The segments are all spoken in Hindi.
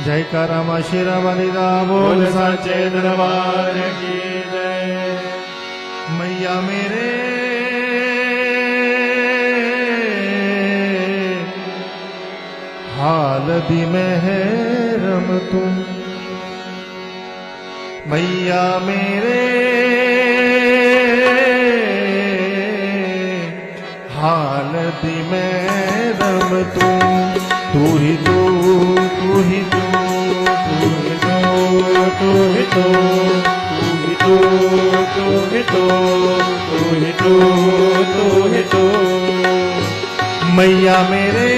जयकारा मां शेरा वाली दा बोल साचे दरबार की जय। मैया मेरे हाल दी महरम तुम, मैया मेरे हाल दी महरम तुम। तू ही तू, तू ही तू, तू ही तू, तू ही तू, तू ही तू, तू ही तू, तू ही तू, मैया मेरे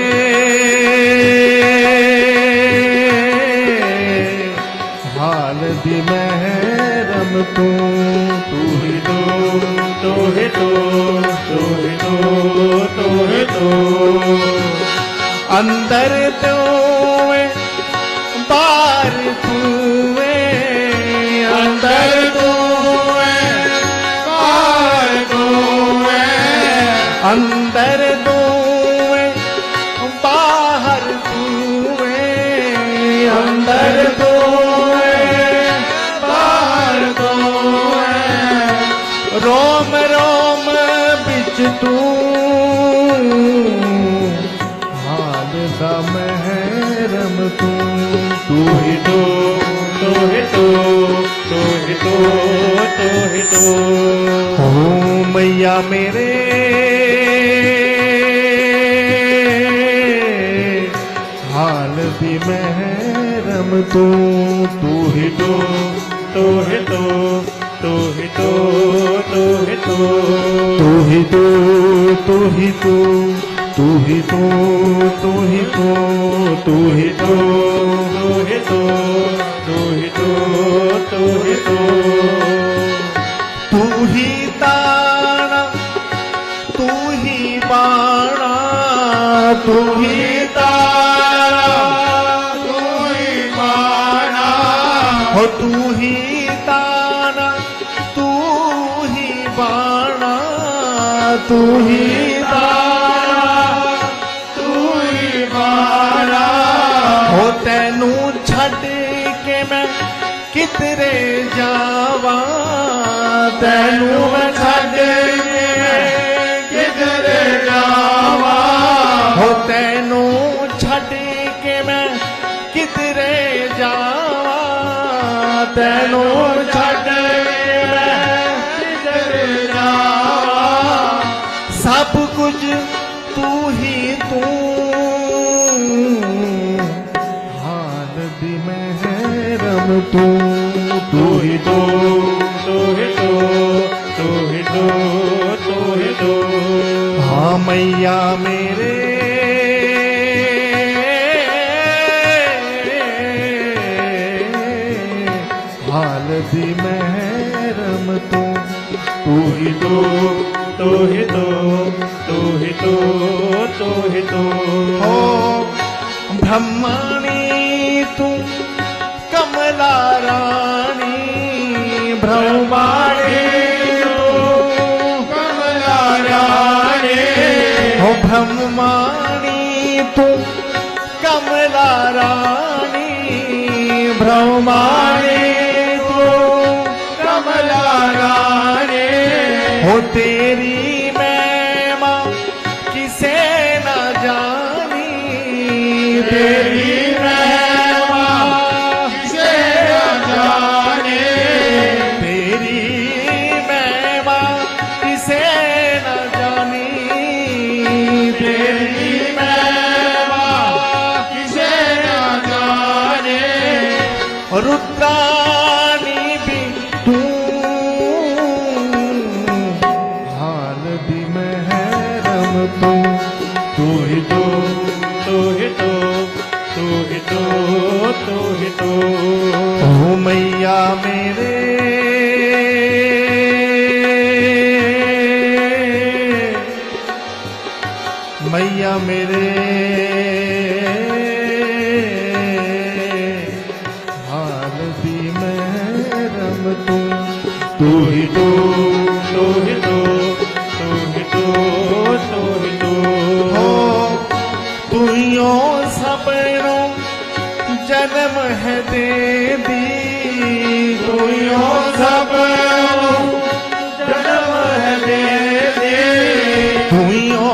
हाल दी महरम तू। तू ही तू, तू ही तू, तू ही तू, तू ही तू, अंदर तू बाहर तू, अंदर तू बाहर तू, अंदर तू बाहर तू, अंदर तू बाहर तू, रोम रोम बिच तू हाल दा महरम तू। तू ही तू, तू ही तू, तू ही तू, तू ही तू, ओ मैया मेरे हाल दी महरम तू। तू ही तू, तू ही तू, तू ही तू, तू ही तू, तू ही तू, तू ही तू, तू ही तू, तू ही तू, तू ही तू, तू ही तू, तू ही तू, तू ही तू, तू ही ताना, तू ही बाणा, तू ही ताना, तू ही बाणा, हो तू ही ताना, तू ही बाणा, तू ही ताना, तू ही बाणा, हो तैनू छड़ के मैं किधरे जावा, तैनू मैं छड़ के किधरे जावा, हो तैनू छड़ के मैं किधरे जावा, तैनू छड़ के मैं किधरे जावा, सब कुछ तू ही तू हाल दी महरम तू। तू ही तू, तू ही तू, तू ही तू, तू ही तू, हाँ मैया मेरे हाल दी महरम तू। तू ही तू, तू ही तू, तू ही तू, तू ही तू, हो ब्रह्मणी तू कमला रानी, ब्रह्मणी तू कमला रानी, हो ब्रह्मणी तू कमला रानी, ब्रह्मणी तू कमला रानी, हो तेरी महिमा किसे न जानी, तेरी महिमा किसे न जाने, तेरी महिमा किसे न जानी, तेरी महिमा किसे न जाने, रुद्रानी भी तू हाल दी महरम तू। तू ही तू, तू ही तू, तू ही तू, तू ही तू, ओ मैया मेरे मैया मेरे हाल दी महरम तू। तू ही तू, तू ही तू, तू ही तू, तू ही तू, हो तू ही सबरों जन्म है दे दी तुयो सबनो जन्म है दे दी तुयो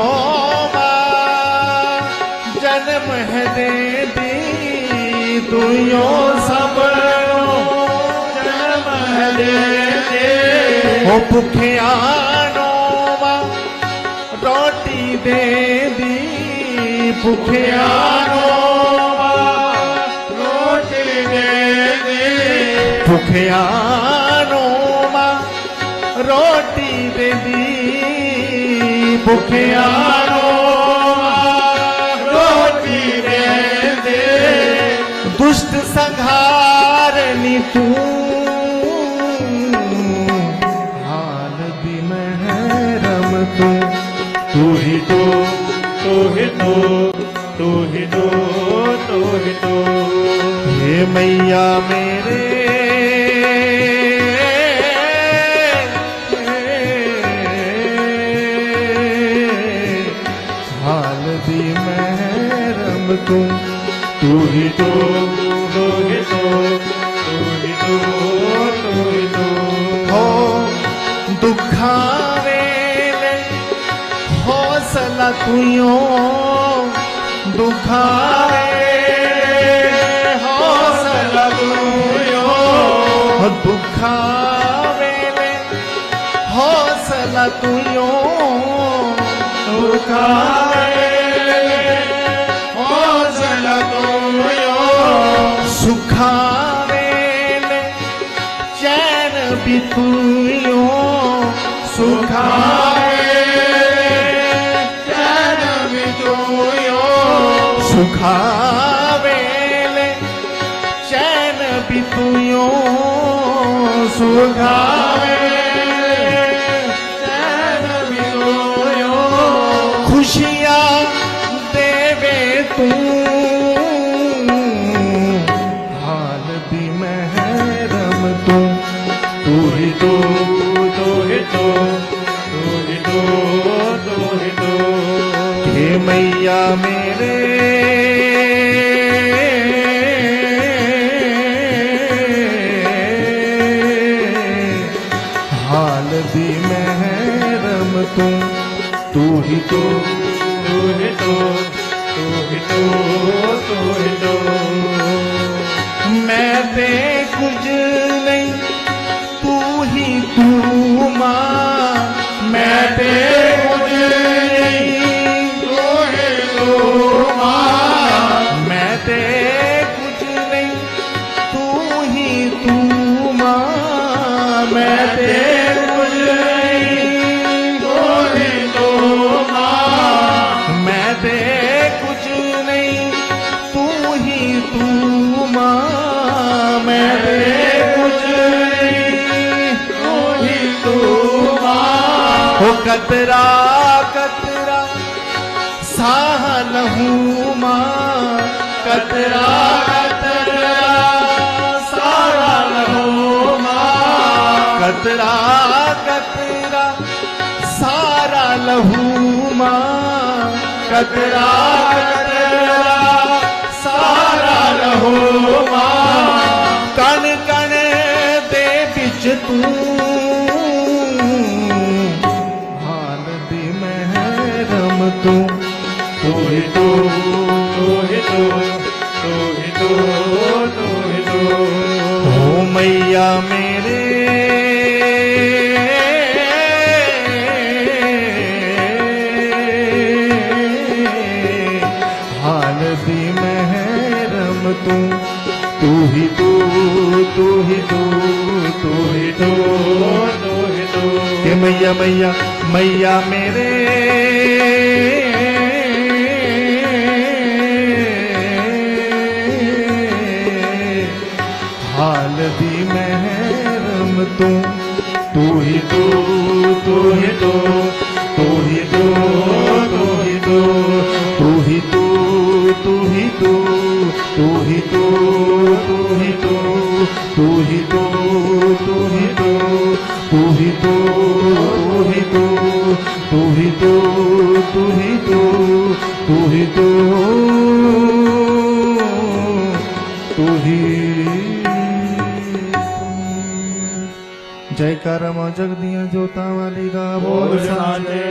जन्म है दे दी तुयो सबनो जन्म है दे दी ओ भुखियानो रोटी दे दी भुखियानो रोटी दे दी भुखियानो रोटी दे दी भुखियानो रोटी दे दे दुष्ट संहारनी तू हाल दी महरम तू ही तो तू ही तो तू ही तो तू ही तो हे मैया मेरे हाल दी महरम तू ही तो तू ही तो तू ही तो तू ही तो हो दुखा वेले हौसला तुयो दुखा वेले हौसला तुयो दुखा वेले हौसला तुयो दुखा वेले हौसला तुयो सुखा वेले चैन भी तुयो सुखा सुखा वेले चैन भी तुयो सुखा वेले चैन भी तुयो खुशियाँ देवे तू हाल दी महरम तू ही तो तू ही तो तू ही तो तू ही तो हे मैया मेरे हाल दी महरम तू ही तो तू ही तो तू ही तो तू ही तो मैं ते कुछ नहीं तू ही तू माँ मैं ते कुछ नहीं तू ही तू माँ मैं ते कुछ नहीं तू ही तू माँ मैं ते कुछ नहीं तू ही तू माँ मैं ते कुछ नहीं तू ही तू माँ मैं ते कुछ नहीं तू ही तू माँ हो कतरा कतरा साह लहू माँ कतरा कतरा सारा लहू माँ कतरा कतरा सारा लहू माँ कतरा कतरा सारा लहू माँ कण कण दे बिच तू हाल दी महरम तू ही तो तू ही तो तू ही तो तू ही तो हो मैया मेरे हाल दी महरम तू ही तो तू ही तो तू ही तो तू ही तो हे मैया मैया मैया मेरे हाल दी महरम तू ही तो तू ही तो तू ही तो तू ही तो तू ही तो तू ही तो तू ही तो तू ही तो तू ही तो तू ही तो तू ही तो तू ही तो तू ही तो तू ही तो तू ही तो तू ही जयकारा मां जगदिया जोता वाली गा बोल सांचे